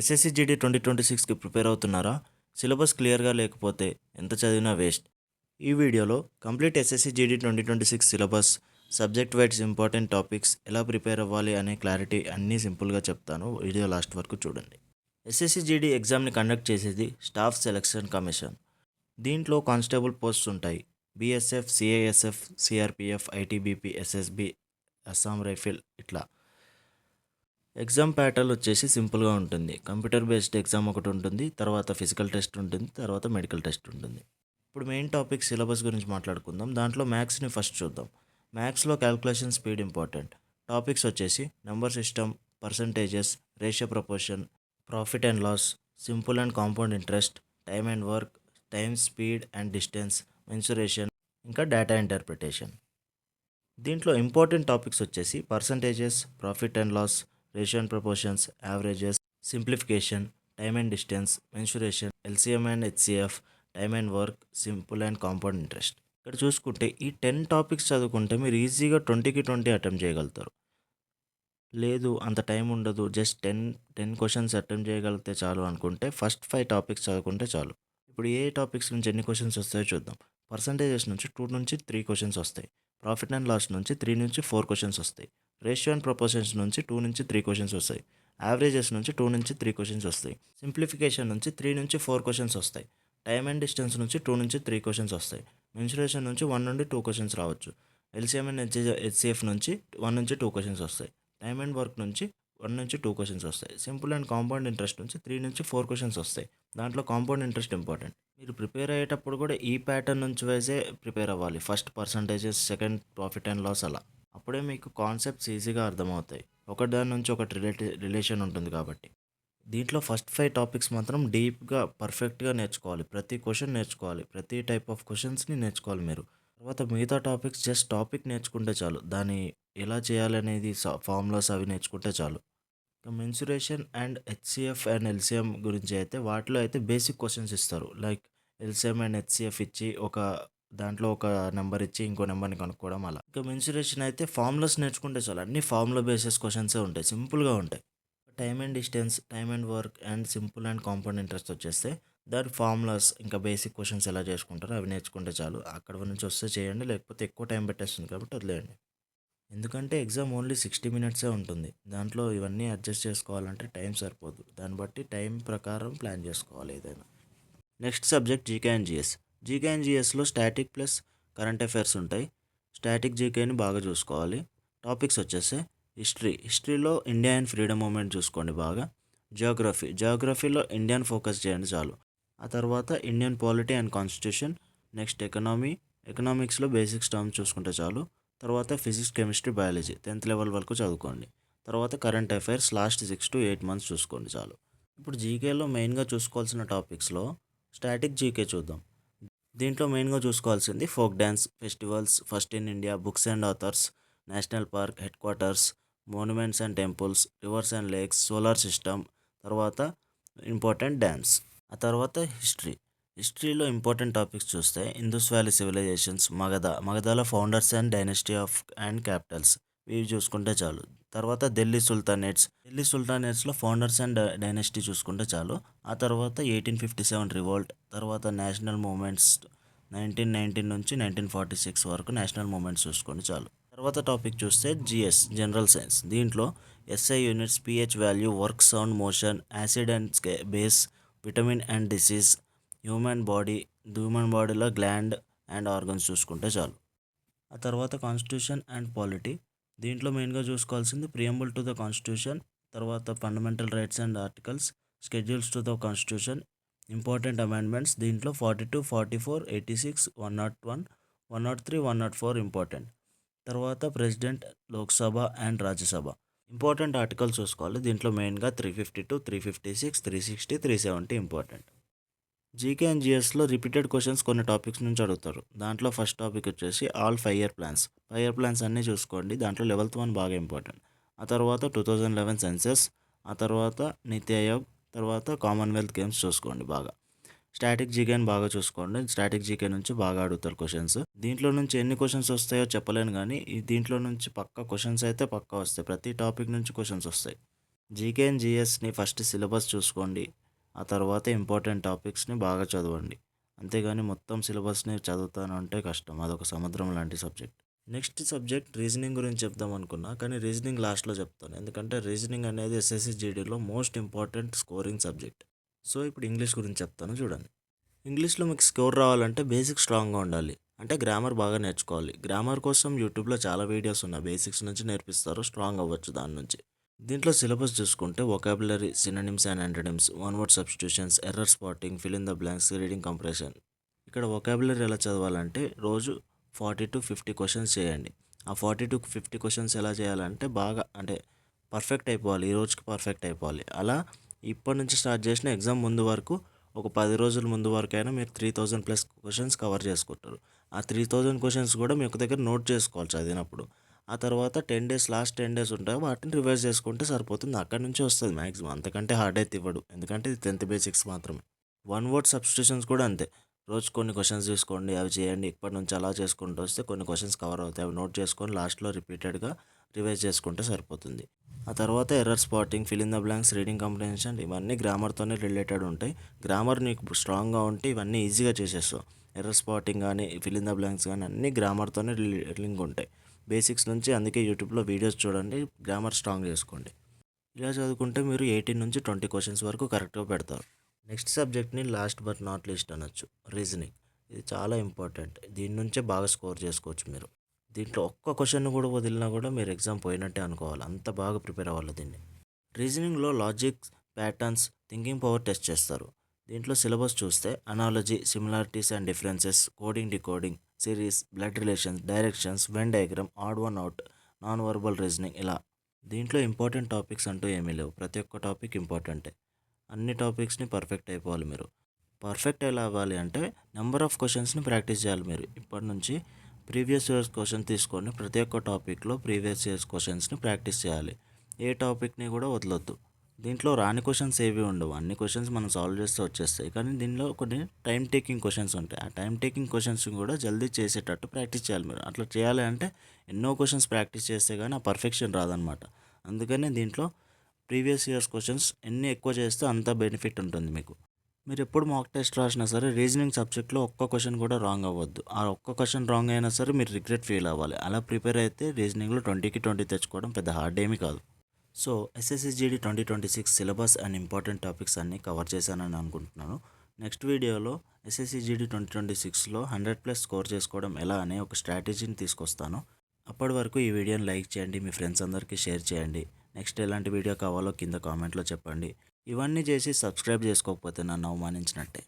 SSC GD 2026కి prepare అవుతున్నారా? Syllabus క్లియర్గా లేకపోతే ఎంత చదివినా వేస్ట్. ఈ వీడియోలో complete SSC GD 2026 syllabus, subject wides important topics, ఎలా ప్రిపేర్ అవ్వాలి అనే క్లారిటీ అన్నీ సింపుల్గా చెప్తాను. వీడియో లాస్ట్ వరకు చూడండి. ఎస్ఎస్సి జీడీ ఎగ్జామ్ని కండక్ట్ చేసేది స్టాఫ్ సెలక్షన్ కమిషన్. దీంట్లో కానిస్టేబుల్ పోస్ట్స్ ఉంటాయి. BSF, CISF, CRPF, ITBP, SSB, Assam rifle ఇట్లా. ఎగ్జామ్ ప్యాటర్న్ వచ్చేసి సింపుల్గా ఉంటుంది. కంప్యూటర్ బేస్డ్ ఎగ్జామ్ ఒకటి ఉంటుంది, తర్వాత ఫిజికల్ టెస్ట్ ఉంటుంది, తర్వాత మెడికల్ టెస్ట్ ఉంటుంది. ఇప్పుడు మెయిన్ టాపిక్ సిలబస్ గురించి మాట్లాడుకుందాం. దాంట్లో మ్యాథ్స్ని ఫస్ట్ చూద్దాం. మ్యాథ్స్లో క్యాల్కులేషన్ స్పీడ్ ఇంపార్టెంట్. టాపిక్స్ వచ్చేసి number system, percentages, ratio proportion, profit and loss, simple and compound interest, time and work, time, speed and distance, mensuration, ఇంకా డేటా ఇంటర్ప్రిటేషన్. దీంట్లో ఇంపార్టెంట్ టాపిక్స్ వచ్చేసి percentages, profit and loss, ratio and proportions, averages, simplification, time and distance, mensuration, LCM and HCF, time and work, simple and compound interest. ఇక్కడ చూసుకుంటే ఈ 10 topics చదువుకుంటే మీరు ఈజీగా 20కి 20 attempt చేయగలుగుతారు. లేదు అంత టైం ఉండదు, జస్ట్ 10 క్వశ్చన్స్ అటెంప్ట్ చేయగలిగితే చాలు అనుకుంటే ఫస్ట్ 5 టాపిక్స్ చదువుకుంటే చాలు. ఇప్పుడు ఏ టాపిక్స్ నుంచి ఎన్ని క్వశ్చన్స్ వస్తాయో చూద్దాం. పర్సంటేజెస్ నుంచి 2 నుంచి 3 క్వశ్చన్స్ వస్తాయి. ప్రాఫిట్ అండ్ లాస్ నుంచి 3 నుంచి 4 క్వశ్చన్స్ వస్తాయి. రేషియో అండ్ ప్రపోర్షన్స్ నుంచి 2 నుంచి 3 క్వశ్చన్స్ వస్తాయి. యావరేజెస్ నుంచి 2 నుంచి 3 క్వశ్చన్స్ వస్తాయి. సింప్లిఫికేషన్ నుంచి 3 నుంచి 4 క్వశ్చన్స్ వస్తాయి. టైమ్ అండ్ డిస్టెన్స్ నుంచి 2 నుంచి 3 క్వశ్చన్స్ వస్తాయి. మెన్సురేషన్ నుంచి 1 నుండి 2 క్వశ్చన్స్ రావచ్చు. ఎల్సిఎం అండ్ హెచ్సిఎఫ్ నుంచి 1 నుంచి 2 క్వశ్చన్స్ వస్తాయి. టైమ్ అండ్ వర్క్ నుంచి 1 నుంచి 2 క్వశ్చన్స్ వస్తాయి. సింపుల్ అండ్ కాంపౌండ్ ఇంట్రెస్ట్ నుంచి 3 నుంచి 4 క్వశ్చన్స్ వస్తాయి. దాంట్లో కాంపౌండ్ ఇంట్రెస్ట్ ఇంపార్టెంట్. మీరు ప్రిపేర్ అయ్యేటప్పుడు కూడా ఈ ప్యాటర్న్ నుంచి వైజే ప్రిపేర్ అవ్వాలి. First percentages, second profit and loss, అలా. అప్పుడే మీకు కాన్సెప్ట్స్ ఈజీగా అర్థమవుతాయి. ఒకటి దాని నుంచి ఒకటి రిలేషన్ ఉంటుంది కాబట్టి. దీంట్లో ఫస్ట్ 5 టాపిక్స్ మాత్రం డీప్గా పర్ఫెక్ట్గా నేర్చుకోవాలి. ప్రతి క్వశ్చన్ నేర్చుకోవాలి. ప్రతి టైప్ ఆఫ్ క్వశ్చన్స్ని నేర్చుకోవాలి మీరు. తర్వాత మిగతా టాపిక్స్ జస్ట్ టాపిక్ నేర్చుకుంటే చాలు. దాన్ని ఎలా చేయాలనేది ఫార్ములాస్ అవి నేర్చుకుంటే చాలు. Mensuration and HCF and LCM గురించి అయితే వాటిలో అయితే బేసిక్ క్వశ్చన్స్ ఇస్తారు. లైక్ ఎల్సిఎం అండ్ హెచ్సిఎఫ్ ఇచ్చి దాంట్లో ఒక నెంబర్ ఇచ్చి ఇంకో నెంబర్ని కనుక్కోవడం అలా. ఇంకా మెన్సురేషన్ అయితే ఫార్ములాస్ నేర్చుకుంటే చాలు. అన్ని ఫార్ములా బేసిస్ క్వశ్చన్సే ఉంటాయి, సింపుల్గా ఉంటాయి. Time and distance, time and work and simple and compound interest వచ్చేస్తే దాని ఫార్ములాస్ ఇంకా బేసిక్ క్వశ్చన్స్ ఎలా చేసుకుంటారో అవి నేర్చుకుంటే చాలు. అక్కడ నుంచి వస్తే చేయండి, లేకపోతే ఎక్కువ టైం పెట్టేస్తుంది కాబట్టి వదిలేయండి. ఎందుకంటే ఎగ్జామ్ ఓన్లీ 60 మినిట్సే ఉంటుంది. దాంట్లో ఇవన్నీ అడ్జస్ట్ చేసుకోవాలంటే టైం సరిపోదు. దాన్ని బట్టి టైం ప్రకారం ప్లాన్ చేసుకోవాలి ఏదైనా. Next subject GK and GS. GK and జిఎస్లో స్టాటిక్ ప్లస్ కరెంట్ అఫైర్స్ ఉంటాయి. స్టాటిక్ జీకేని బాగా చూసుకోవాలి. టాపిక్స్ వచ్చేసి హిస్టరీలో ఇండియా అండ్ ఫ్రీడమ్ మూమెంట్ చూసుకోండి బాగా. జియోగ్రఫీలో ఇండియన్ ఫోకస్ చేయండి చాలు. ఆ తర్వాత Indian polity and constitution. Next ఎకనామిక్స్లో బేసిక్స్ టర్మ్స్ చూసుకుంటే చాలు. తర్వాత physics, chemistry, biology 10th level వరకు చదువుకోండి. తర్వాత current affairs last 6 to 8 months చూసుకోండి చాలు. ఇప్పుడు జీకేలో మెయిన్గా చూసుకోవాల్సిన టాపిక్స్లో స్టాటిక్ జీకే చూద్దాం. దీంట్లో మెయిన్గా చూసుకోవాల్సింది folk dance, festivals, first in India, books and authors, national park, headquarters, monuments and temples, rivers and lakes, solar system, తర్వాత ఇంపార్టెంట్ డ్యామ్స్. ఆ తర్వాత హిస్టరీలో ఇంపార్టెంట్ టాపిక్స్ చూస్తే ఇందూస్ వ్యాలీ సివిలైజేషన్స్, మగధలో founders and dynasty of and capitals, ఇవి చూసుకుంటే చాలు. తర్వాత ఢిల్లీ సుల్తానేట్స్లో ఫౌండర్స్ అండ్ డైనస్టీ చూసుకుంటే చాలు. ఆ తర్వాత 1857 రివోల్ట్, తర్వాత నేషనల్ మూమెంట్స్ 1919 నుంచి 1946 వరకు నేషనల్ మూమెంట్స్ చూసుకోండి చాలు. తర్వాత టాపిక్ చూస్తే జిఎస్, జనరల్ సైన్స్. దీంట్లో SI units, pH value, work, sound, motion, acid and base, vitamin and disease, human బాడీలో గ్లాండ్ అండ్ ఆర్గన్స్ చూసుకుంటే చాలు. ఆ తర్వాత కాన్స్టిట్యూషన్ అండ్ పాలిటీ. దీంట్లో మెయిన్గా చూసుకోవాల్సింది ప్రియంబుల్ టు ద కాన్స్టిట్యూషన్, తర్వాత fundamental rights and articles, schedules to the constitution, important amendments. దీంట్లో 42, 44, 86, 101, 103, 104 ఇంపార్టెంట్. తర్వాత president, Lok Sabha and Rajya Sabha. Important articles చూసుకోవాలి. దీంట్లో మెయిన్గా 352, 356, 360, 370 ఇంపార్టెంట్. జీకే అండ్ జిఎస్లో రిపీటెడ్ క్వశ్చన్స్ కొన్ని టాపిక్స్ నుంచి అడుగుతారు. దాంట్లో ఫస్ట్ టాపిక్ వచ్చేసి all 5 year plans. 5 year plans అన్నీ చూసుకోండి. దాంట్లో 11th one బాగా ఇంపార్టెంట్. ఆ తర్వాత 2011 సెన్సెస్, ఆ తర్వాత నీతి ఆయోగ్, తర్వాత కామన్వెల్త్ గేమ్స్ చూసుకోండి బాగా. స్టాటిక్ జీకేని బాగా చూసుకోండి. స్టాటిక్ జీకే నుంచి బాగా అడుగుతారు క్వశ్చన్స్. దీంట్లో నుంచి ఎన్ని క్వశ్చన్స్ వస్తాయో చెప్పలేను కానీ దీంట్లో నుంచి పక్కా క్వశ్చన్స్ అయితే పక్కా వస్తాయి. ప్రతి టాపిక్ నుంచి క్వశ్చన్స్ వస్తాయి. జీకే అండ్ జీఎస్ని ఫస్ట్ సిలబస్ చూసుకోండి. ఆ తర్వాత ఇంపార్టెంట్ టాపిక్స్ని బాగా చదవండి. అంతేగాని మొత్తం సిలబస్ని చదువుతానంటే కష్టం. అదొక సముద్రం లాంటి సబ్జెక్ట్. నెక్స్ట్ సబ్జెక్ట్ రీజనింగ్ గురించి చెప్దాం అనుకున్నా, కానీ రీజనింగ్ లాస్ట్లో చెప్తాను. ఎందుకంటే రీజనింగ్ అనేది ఎస్ఎస్సి జీడీలో most important scoring subject. So ఇప్పుడు ఇంగ్లీష్ గురించి చెప్తాను చూడండి. ఇంగ్లీష్లో మీకు స్కోర్ రావాలంటే బేసిక్ స్ట్రాంగ్గా ఉండాలి. అంటే గ్రామర్ బాగా నేర్చుకోవాలి. గ్రామర్ కోసం యూట్యూబ్లో చాలా వీడియోస్ ఉన్నాయి. బేసిక్స్ నుంచి నేర్పిస్తారు, స్ట్రాంగ్ అవ్వచ్చు దాని నుంచి. దీంట్లో సిలబస్ చూసుకుంటే vocabulary, synonyms and antonyms, one word substitutions, error spotting, fill in the blanks, reading compression. ఇక్కడ వొకాబులరీ ఎలా చదవాలంటే రోజు 40-50 క్వశ్చన్స్ చేయండి. ఆ 40-50 క్వశ్చన్స్ ఎలా చేయాలంటే బాగా అంటే పర్ఫెక్ట్ అయిపోవాలి. ఈ రోజుకి పర్ఫెక్ట్ అయిపోవాలి. అలా ఇప్పటి నుంచి స్టార్ట్ చేసిన ఎగ్జామ్ ముందు వరకు ఒక 10 రోజుల ముందు వరకైనా మీరు 3000+ క్వశ్చన్స్ కవర్ చేసుకుంటారు. ఆ 3000 క్వశ్చన్స్ కూడా మీ ఒక దగ్గర నోట్ చేసుకోవాలి చదివినప్పుడు. ఆ తర్వాత 10 డేస్, లాస్ట్ 10 డేస్ ఉంటాయి, వాటిని రివైజ్ చేసుకుంటే సరిపోతుంది. అక్కడి నుంచి వస్తుంది మ్యాక్సిమం. అంతకంటే హార్డ్ అయితే ఇవ్వడు, ఎందుకంటే ఇది 10th బేసిక్స్ మాత్రమే. వన్ వర్డ్ సబ్స్టిట్యూషన్స్ కూడా అంతే. రోజు కొన్ని క్వశ్చన్స్ తీసుకోండి, అవి చేయండి. ఇప్పటి నుంచి అలా చేసుకుంటూ వస్తే కొన్ని క్వశ్చన్స్ కవర్ అవుతాయి. అవి నోట్ చేసుకొని లాస్ట్లో రిపీటెడ్గా రివైజ్ చేసుకుంటే సరిపోతుంది. ఆ తర్వాత error spotting, fill in the blanks, reading comprehension, ఇవన్నీ గ్రామర్తోనే రిలేటెడ్ ఉంటాయి. గ్రామర్ నీకు స్ట్రాంగ్గా ఉంటే ఇవన్నీ ఈజీగా చేసేస్తావు. ఎర్రర్ స్పాటింగ్ కానీ, ఫిల్ ఇన్ ద బ్లాంక్స్ కానీ అన్నీ గ్రామర్తోనే లింక్ ఉంటాయి. బేసిక్స్ నుంచి. అందుకే యూట్యూబ్లో వీడియోస్ చూడండి, గ్రామర్ స్ట్రాంగ్ చేసుకోండి. ఇలా చదువుకుంటే మీరు 18-20 క్వశ్చన్స్ వరకు కరెక్ట్గా పెడతారు. నెక్స్ట్ సబ్జెక్ట్ని లాస్ట్ బట్ నాట్ లీస్ట్ అనొచ్చు, రీజనింగ్. ఇది చాలా ఇంపార్టెంట్. దీని నుంచే బాగా స్కోర్ చేసుకోవచ్చు మీరు. దీంట్లో ఒక్క క్వశ్చన్ కూడా వదిలినా కూడా మీరు ఎగ్జామ్ పోయినట్టే అనుకోవాలి. అంత బాగా ప్రిపేర్ అవ్వాలి దీన్ని. రీజనింగ్లో logics, patterns, thinking power test చేస్తారు. దీంట్లో సిలబస్ చూస్తే analogy, similarities and differences, coding, decoding, series, blood relations, directions, Venn diagram, odd one out, non verbal reasoning, ఇలా. దీంట్లో ఇంపార్టెంట్ టాపిక్స్ అంటూ ఏమీ లేవు. ప్రతి ఒక్క టాపిక్ ఇంపార్టెంటే. అన్ని టాపిక్స్ని పర్ఫెక్ట్ అయిపోవాలి మీరు. పర్ఫెక్ట్ ఎలా అవ్వాలి అంటే నెంబర్ ఆఫ్ క్వశ్చన్స్ని ప్రాక్టీస్ చేయాలి మీరు. ఇప్పటి నుంచి ప్రీవియస్ ఇయర్స్ క్వశ్చన్ తీసుకొని ప్రతి ఒక్క టాపిక్లో ప్రీవియస్ ఇయర్స్ క్వశ్చన్స్ని ప్రాక్టీస్ చేయాలి. ఏ టాపిక్ని కూడా వదలొద్దు. దీంట్లో రాని క్వశ్చన్స్ ఏవి ఉండవు. అన్ని క్వశ్చన్స్ మనం సాల్వ్ చేస్తే వచ్చేస్తాయి. కానీ దీనిలో కొన్ని టైం టేకింగ్ క్వశ్చన్స్ ఉంటాయి. ఆ టైం టేకింగ్ క్వశ్చన్స్ కూడా జల్దీ చేసేటట్టు ప్రాక్టీస్ చేయాలి మీరు. అట్లా చేయాలి అంటే ఎన్నో క్వశ్చన్స్ ప్రాక్టీస్ చేస్తే కానీ ఆ పర్ఫెక్షన్ రాదనమాట. అందుకనే దీంట్లో ప్రీవియస్ ఇయర్స్ క్వశ్చన్స్ ఎన్ని ఎక్కువ చేస్తే అంత బెనిఫిట్ ఉంటుంది మీకు. మీరు ఎప్పుడు మాక్ టెస్ట్ రాసినా సరే రీజనింగ్ సబ్జెక్ట్లో ఒక్క క్వశ్చన్ కూడా రాంగ్ అవ్వద్దు. ఆ ఒక్క క్వశ్చన్ రాంగ్ అయినా సరే మీరు రిగ్రెట్ ఫీల్ అవ్వాలి. అలా ప్రిపేర్ అయితే రీజనింగ్లో 20కి 20 తెచ్చుకోవడం పెద్ద హార్డ్ ఏమీ కాదు. So SSC GD 2026 syllabus and important topics అన్నీ కవర్ చేశానని అనుకుంటున్నాను. నెక్స్ట్ వీడియోలో ఎస్ఎస్సి జీడీ 2026లో 100+ స్కోర్ చేసుకోవడం ఎలా అనే ఒక స్ట్రాటజీని తీసుకొస్తాను. అప్పటి వరకు ఈ వీడియోని లైక్ చేయండి, మీ ఫ్రెండ్స్ అందరికీ షేర్ చేయండి. నెక్స్ట్ ఎలాంటి వీడియో కావాలో కింద కామెంట్లో చెప్పండి. ఇవన్నీ చేసి సబ్స్క్రైబ్ చేసుకోకపోతే నన్ను అవమానించినట్టే.